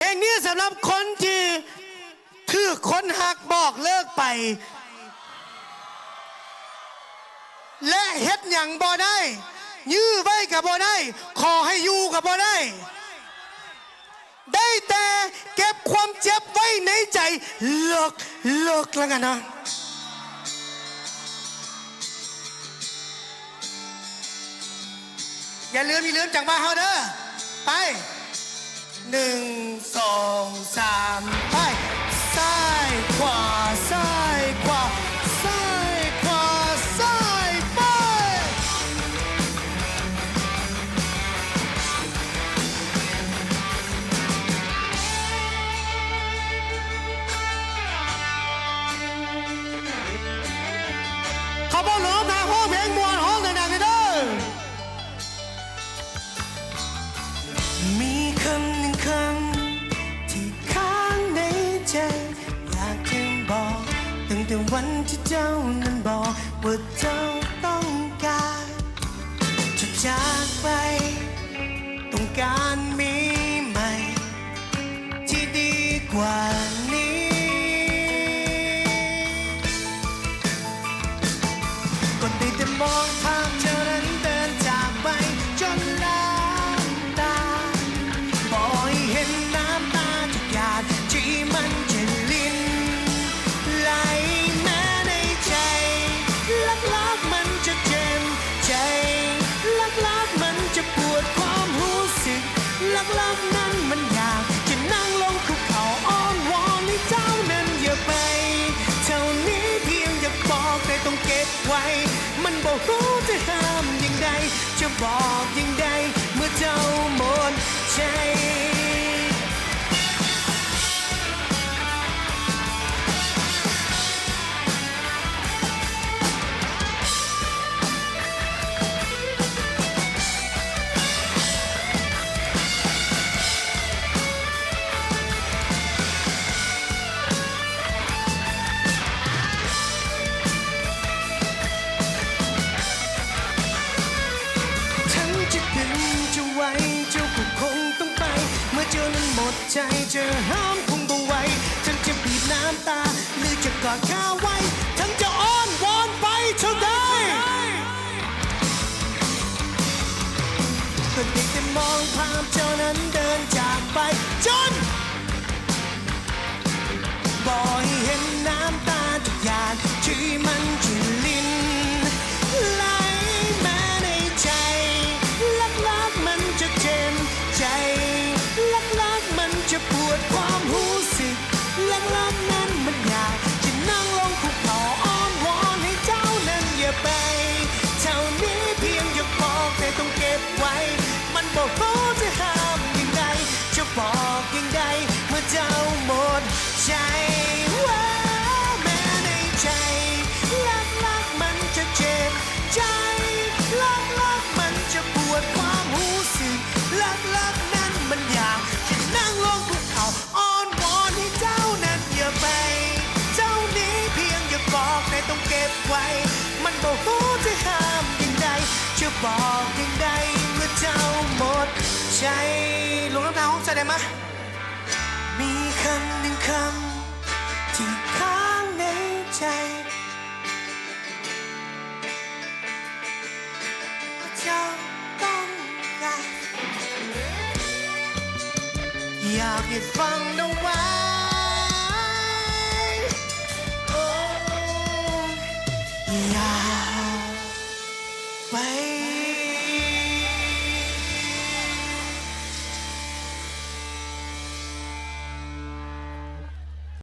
เพลงนี้สำหรับคนที่ถือคนหักบอกเลิกไปและเฮ็ดหยังบ่ได้ยื้อไว้กับบ่ได้ขอให้อยู่กับบ่ได้ได้แต่เก็บความเจ็บไว้ในใจเลิกแล้วกันนะอย่าลืมจากบ้านเฮาเด้อไป1 2 3ไปซ้ายขวาซ้ายขวาซ้ายขวาซ้ายไปเขาบอกหลวงทางห้องเพลงมวลห้องดังๆเลยเด้อมีคำหนึ่งคำที่ค้างในใจอยากจะบอกตั้งแต่วันที่เจ้านั้นบอกว่าเจ้าต้องการจะจากไปต้องการมีใหม่ที่ดีกว่านี้ก็ได้แต่มองภาพเธอนั้นเดินจากไปจนน้ำตาปล่อยเห็นน้ำตาทุกหยาดที่มันจะลิ้นไหลแม้ในใจลักมันจะเจ็บใจลักมันจะปวดความรู้สึกลักนั้นมันอยากจะนั่งลงคุกเข่าอ้อนวอนให้เจ้านั้นอย่าไปเท่านี้เพียงอยากบอกแต่ต้องเก็บไว้มันบอกรู้จะห้ามยังไงจะบอกยังไงเมื่อเจ้าหมดใจเจ้าก็คงต้องไปเมื่อเจ้านั้นหมดใจจะห้ามคงต้องไว้ฉันจะบีบน้ำตาหรือจะกอดข้าไว้ฉันจะอ้อนวอนไปเท่าใดก็ได้แต่มองภาพเจ้านั้นเดินจากไปจนบ่อยเห็นน้ำตาทุกหยาดที่มันจะลิ้นไหลแม้ในใจลักมันจะเจ็บใจลักมันจะปวดความรู้สึกลักนั้นมันอยากจะนั่งลงคุกเข่าอ้อนวอนให้เจ้านั้นอย่าไปเท่านี้เพียงอยากบอกแต่ต้องเก็บไว้มันบอกรู้จะห้ามยังไงจะบอกยังไงเมื่อเจ้าหมดใจว่าแม้ในใจลักมันจะเจ็บใจลักมันจะปวดความรู้สึกลักนั้นมันอยากจะนั่งลงคุกเข่าอ้อนวอนให้เจ้านั้นอย่าไปเจ้านี้เพียงอย่าบอกแต่ต้องเก็บไว้มันบอกรู้จะห้ามยังไงจะบอกยังไงเมื่อเจ้าหมดใจลงน้ำตาห้องใจได้ไหมมีคำหนึ่งคำที่ค้างในใจเจ้าต้องการอยากให้ฟังเอาไว้โอ้อย่าไป